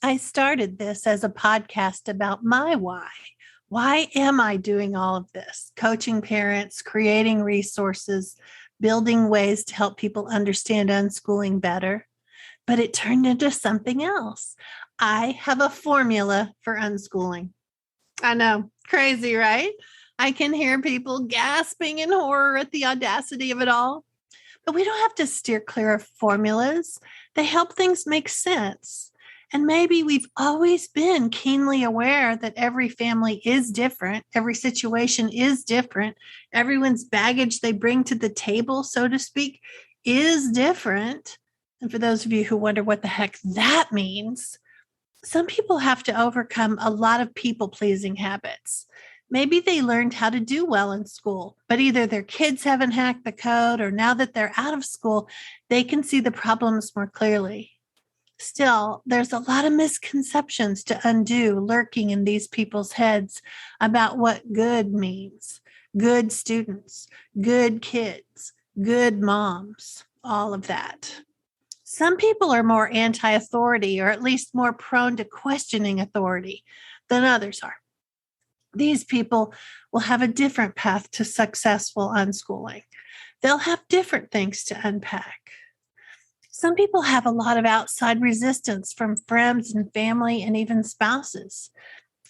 I started this as a podcast about my why. Why am I doing all of this? Coaching parents, creating resources, building ways to help people understand unschooling better. But it turned into something else. I have a formula for unschooling. I know, crazy, right? I can hear people gasping in horror at the audacity of it all. But we don't have to steer clear of formulas. They help things make sense. And maybe we've always been keenly aware that every family is different, every situation is different, everyone's baggage they bring to the table, so to speak, is different. And for those of you who wonder what the heck that means, some people have to overcome a lot of people pleasing habits. Maybe they learned how to do well in school, but either their kids haven't hacked the code or now that they're out of school, they can see the problems more clearly. Still, there's a lot of misconceptions to undo lurking in these people's heads about what good means. Good students, good kids, good moms, all of that. Some people are more anti-authority or at least more prone to questioning authority than others are. These people will have a different path to successful unschooling. They'll have different things to unpack. Some people have a lot of outside resistance from friends and family and even spouses.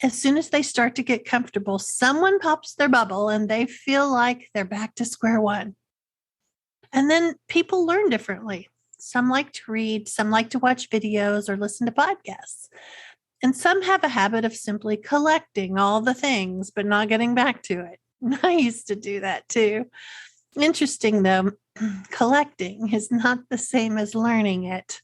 As soon as they start to get comfortable, someone pops their bubble and they feel like they're back to square one. And then people learn differently. Some like to read, some like to watch videos or listen to podcasts. And some have a habit of simply collecting all the things, but not getting back to it. I used to do that too. Interesting though, collecting is not the same as learning it.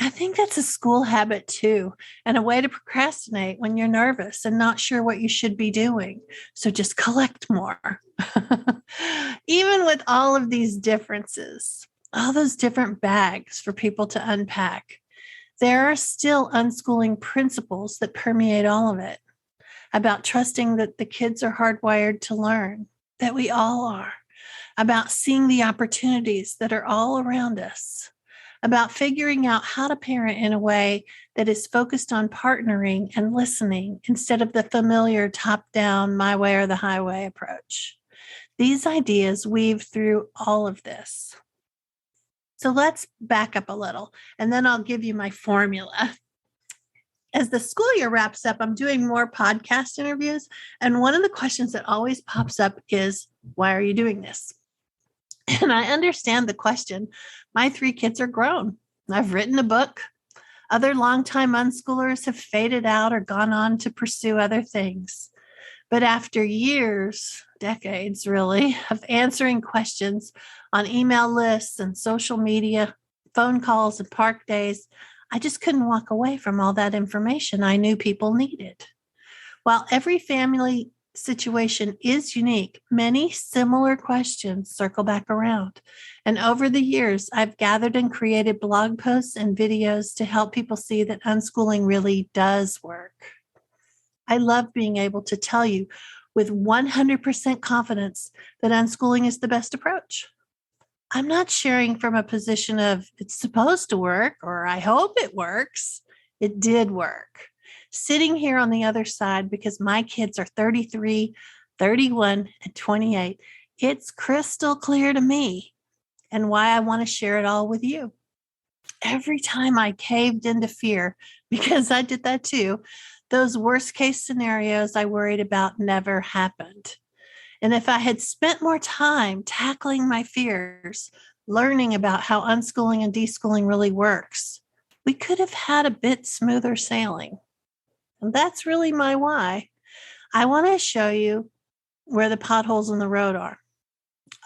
I think that's a school habit too, and a way to procrastinate when you're nervous and not sure what you should be doing. So just collect more. Even with all of these differences, all those different bags for people to unpack, there are still unschooling principles that permeate all of it, about trusting that the kids are hardwired to learn, that we all are, about seeing the opportunities that are all around us, about figuring out how to parent in a way that is focused on partnering and listening instead of the familiar top-down, my way or the highway approach. These ideas weave through all of this. So let's back up a little, and then I'll give you my formula. As the school year wraps up, I'm doing more podcast interviews, and one of the questions that always pops up is, why are you doing this? And I understand the question. My 3 kids are grown. I've written a book. Other longtime unschoolers have faded out or gone on to pursue other things. But after years, decades really, of answering questions on email lists and social media, phone calls and park days, I just couldn't walk away from all that information I knew people needed. While every family situation is unique, many similar questions circle back around. And over the years, I've gathered and created blog posts and videos to help people see that unschooling really does work. I love being able to tell you with 100% confidence that unschooling is the best approach. I'm not sharing from a position of it's supposed to work or I hope it works. It did work. Sitting here on the other side because my kids are 33, 31, and 28, it's crystal clear to me and why I want to share it all with you. Every time I caved into fear, because I did that too, those worst case scenarios I worried about never happened. And if I had spent more time tackling my fears, learning about how unschooling and deschooling really works, we could have had a bit smoother sailing. And that's really my why. I want to show you where the potholes in the road are.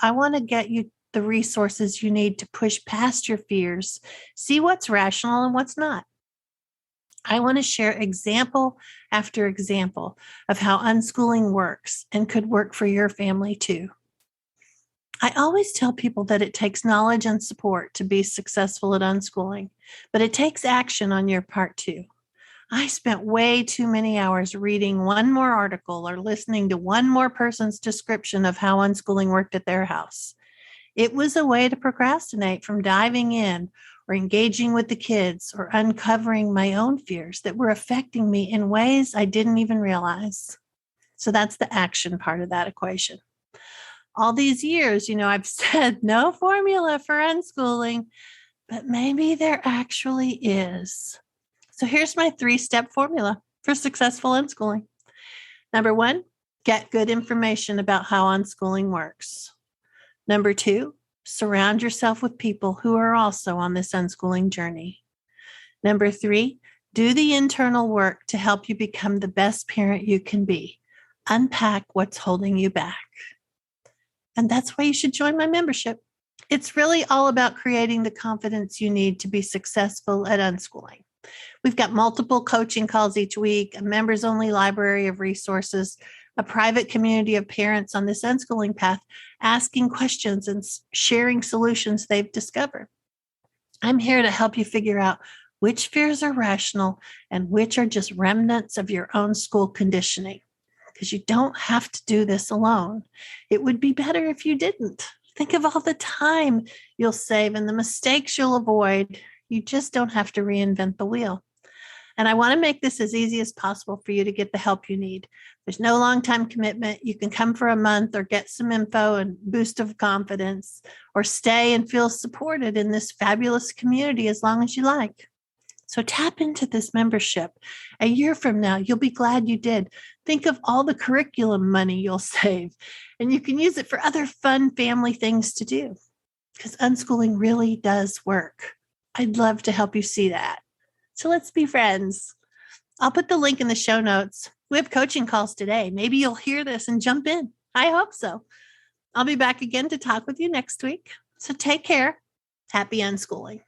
I want to get you the resources you need to push past your fears, see what's rational and what's not. I want to share example after example of how unschooling works and could work for your family too. I always tell people that it takes knowledge and support to be successful at unschooling, but it takes action on your part too. I spent way too many hours reading one more article or listening to one more person's description of how unschooling worked at their house. It was a way to procrastinate from diving in or engaging with the kids, or uncovering my own fears that were affecting me in ways I didn't even realize. So that's the action part of that equation. All these years, I've said no formula for unschooling, but maybe there actually is. So here's my 3-step formula for successful unschooling. Number 1, get good information about how unschooling works. Number 2, surround yourself with people who are also on this unschooling journey. Number 3, do the internal work to help you become the best parent you can be. Unpack what's holding you back. And that's why you should join my membership. It's really all about creating the confidence you need to be successful at unschooling. We've got multiple coaching calls each week, a members-only library of resources, a private community of parents on this unschooling path, asking questions and sharing solutions they've discovered. I'm here to help you figure out which fears are rational and which are just remnants of your own school conditioning, because you don't have to do this alone. It would be better if you didn't. Think of all the time you'll save and the mistakes you'll avoid. You just don't have to reinvent the wheel. And I want to make this as easy as possible for you to get the help you need. There's no long-time commitment. You can come for a month or get some info and boost of confidence, or stay and feel supported in this fabulous community as long as you like. So tap into this membership. A year from now, you'll be glad you did. Think of all the curriculum money you'll save, and you can use it for other fun family things to do, because unschooling really does work. I'd love to help you see that. So let's be friends. I'll put the link in the show notes. We have coaching calls today. Maybe you'll hear this and jump in. I hope so. I'll be back again to talk with you next week. So take care. Happy unschooling.